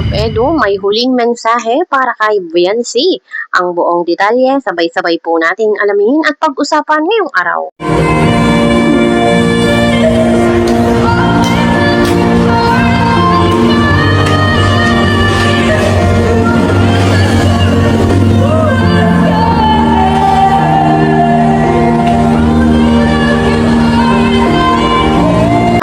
Kalingap Edu, may huling mensahe para kay Viancy. Ang buong detalye, sabay-sabay po nating alamin at pag-usapan ngayong araw.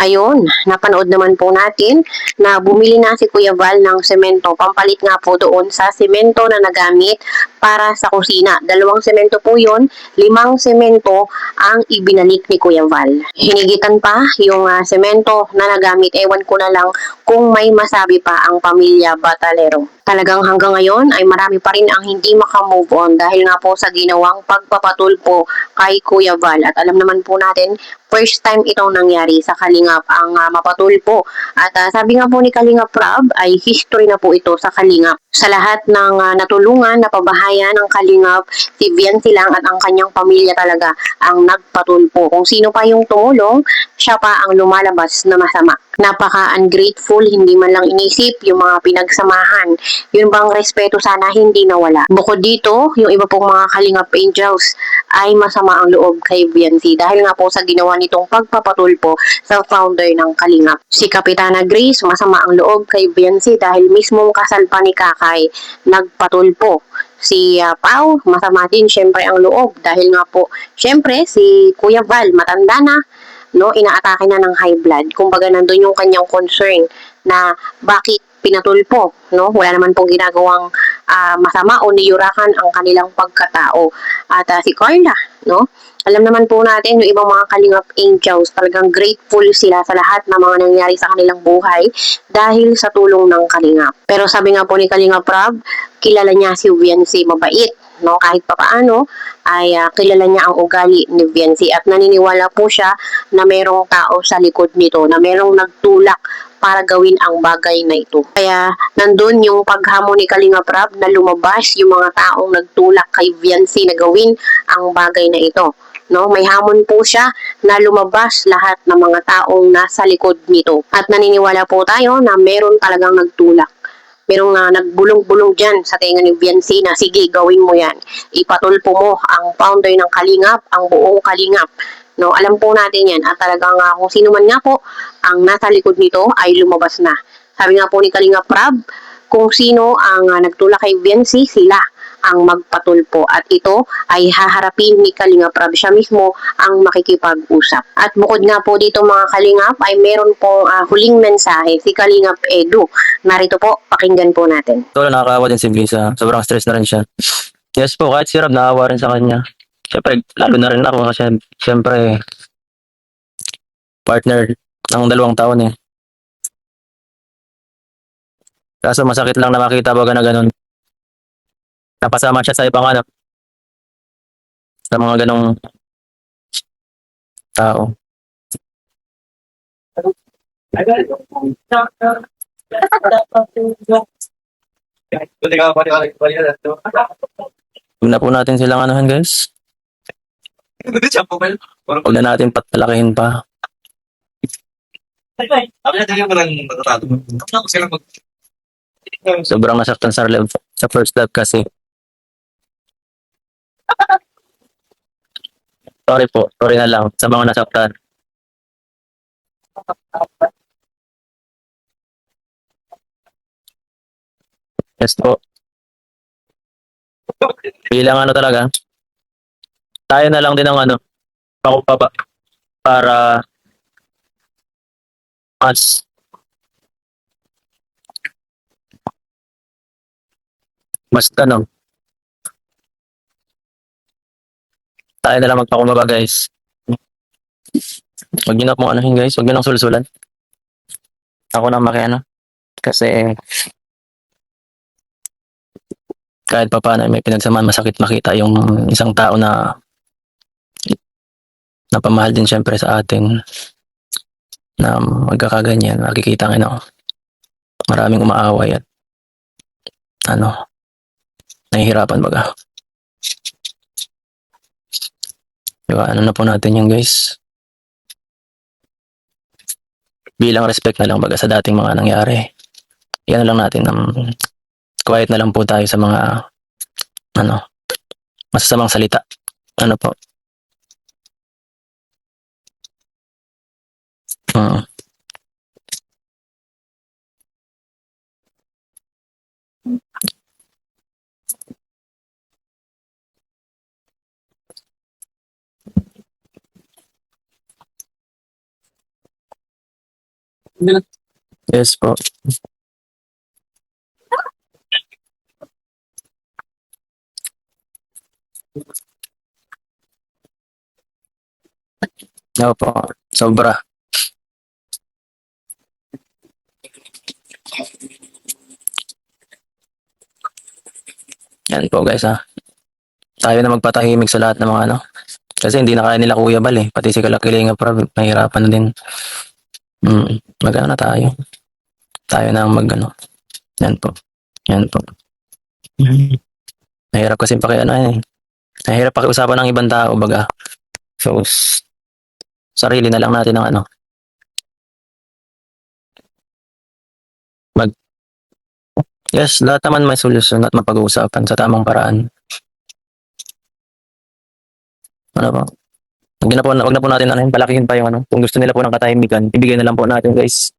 Ayun, napanood naman po natin na bumili na si Kuya Val ng semento. Pampalit nga po doon sa semento na nagamit para sa kusina. 2 semento po yun, 5 semento ang ibinalik ni Kuya Val. Hinigitan pa yung semento na nagamit. Ewan ko na lang kung may masabi pa ang pamilya Batalero. Talagang hanggang ngayon ay marami pa rin ang hindi makamove on dahil nga po sa ginawang pagpapatulpo kay Kuya Val. At alam naman po natin, first time itong nangyari sa Kalingap ang mapatulpo. At sabi nga po ni Kalingap Rob ay history na po ito sa Kalingap. Sa lahat ng natulungan, napabahayan ng Kalingap, si Viancy lang at ang kanyang pamilya talaga ang nagpatulpo. Kung sino pa yung tumulong, siya pa ang lumalabas na masama. Napaka-ungrateful, hindi man lang inisip yung mga pinagsamahan. Yun bang respeto sana hindi nawala. Bukod dito, yung iba pong mga Kalingap Angels ay masama ang loob kay Viancy dahil nga po sa ginawa nitong pagpapatulpo sa founder ng Kalingap. Si Kapitana Grace, masama ang loob kay Viancy dahil mismong kasal pa ni Kakay nagpatulpo. Si Pao, masama din syempre ang loob dahil nga po, syempre si Kuya Val, matanda na, no, inaatake na ng high blood. Kumbaga nandun yung kanyang concern na bakit pinatulpo, no? Wala naman pong ginagawang masama o niyurakan ang kanilang pagkatao. At si Carla, no? Alam naman po natin yung ibang mga Kalingap Angels, talagang grateful sila sa lahat ng mga nangyari sa kanilang buhay dahil sa tulong ng Kalingap. Pero sabi nga po ni Kalingap Rob, kilala niya si Viancy mabait, no? Kahit papaano ay kilala niya ang ugali ni Viancy at naniniwala po siya na merong tao sa likod nito, na merong nagtulak para gawin ang bagay na ito. Kaya nandun yung paghamon ni Kalingap Rob na lumabas yung mga taong nagtulak kay Viancy na gawin ang bagay na ito. No, may hamon po siya na lumabas lahat ng mga taong nasa likod nito. At naniniwala po tayo na meron talagang nagtulak. Merong nagbulong-bulong dyan sa tenga ni Viancy na sige, gawin mo yan. Ipatulpo mo ang founder ng Kalingap, ang buong Kalingap. No, alam po natin yan at talagang kung sino man nga po ang nasa likod nito ay lumabas na. Sabi nga po ni Kalingap Rob, kung sino ang nagtulak kay Viancy, sila ang magpatulpo at ito ay haharapin ni Kalingap Rob. Siya mismo ang makikipag-usap. At bukod nga po dito mga Kalingap ay meron pong huling mensahe si Kalingap Edu. Narito po, pakinggan po natin. Tolo, nakakaawa din si Blisa. Sobrang stress na rin siya. Yes po, kahit si Rob, naawa rin sa kanya. Siyempre, lalo na rin ako kasi siyempre, partner ng 2 taon eh. Kaso masakit lang na makita baga na ganun. Napasama siya sa ibang sa mga ganong tao. Huwag na po natin silang anuhan guys. Huwag na natin patalakihin pa. Sobrang nasaktan sa first love kasi. Sorry po, sorry na lang sa mga nasaktan. Yes po. Bilang talaga, tayo na lang din ang pakupaba para mas tayo na lang magpakumaba guys. Huwag nyo na pong anuhin guys, huwag nyo nang sulsulan. Ako na kasi kahit pa paano may pinagsamahan, masakit makita yung isang tao na napamahal din syempre sa atin na magkakaganyan. Makikita maraming umaaway at nahihirapan baga. Diba, na po natin yung guys. Bilang respect na lang baga sa dating mga nangyari. yan lang natin, quiet na lang po tayo sa mga, ano, masasamang salita. Ano po? Mm. Yes po. Opo, sobra. Yan po guys ha. Tayo na magpatahimik sa lahat ng mga ano. Kasi hindi na kaya nila Kuya Bal eh. Pati si Kalakilinga Prab, nahihirapan na din. Magana na tayo. Tayo na ang mag-ano. Yan po. Yan po. Nahirap kasi pakiano eh. Nahirap pakiusapan ng ibang tao baga. So, sarili na lang natin ang ano. Yes, lahat naman may solusyon at mapag-uusapan sa tamang paraan. Ano po? Wag na po natin ano, palakihin pa yung ano. Kung gusto nila po ng katahimikan, ibigay na lang po natin guys.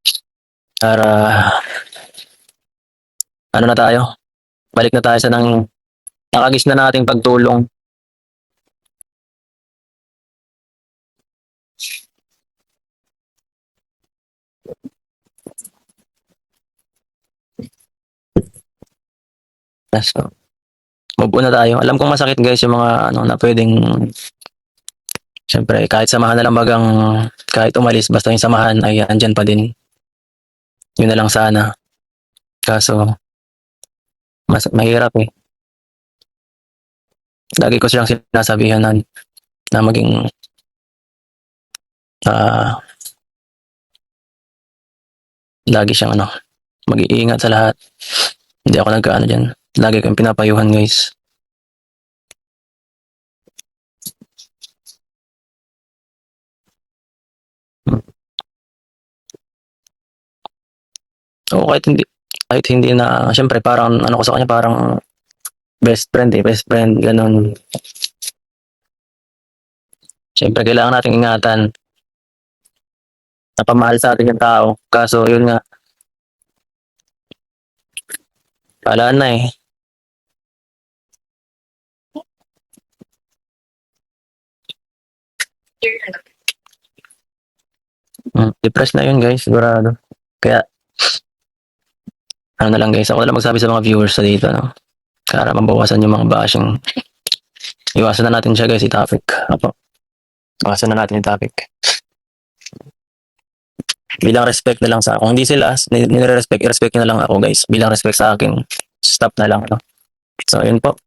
Para ano na tayo? Balik na tayo sa nang nakagis na nating pagtulong. So, move on na tayo. Alam kong masakit guys yung mga ano na pwedeng syempre kahit samahan na lang bagang kahit umalis basta yung samahan ay andyan pa din. Yun na lang sana. Kaso mahirap eh. Lagi ko siyang sinasabihan na maging lagi siyang ano, mag-iingat sa lahat. Hindi ako nagkaano dyan. Lagi kong pinapayuhan guys. Oo, kahit hindi na, syempre parang ano ko sa kanya, parang best friend, ganun. Syempre kailangan nating ingatan. Napamahal sa atin yung tao. Kaso yun nga, wala na eh. Depressed na yun guys, sigurado. Kaya, ano na lang guys, ako na lang magsabi sa mga viewers sa dito, no? Para mabawasan yung mga bashing. Iwasan na natin siya guys, i-topic. Apo. Iwasan na natin yung topic. Bilang respect na lang sa kung hindi sila nire-respect, i-respect na lang ako guys. Bilang respect sa akin, stop na lang. No? So, yun po.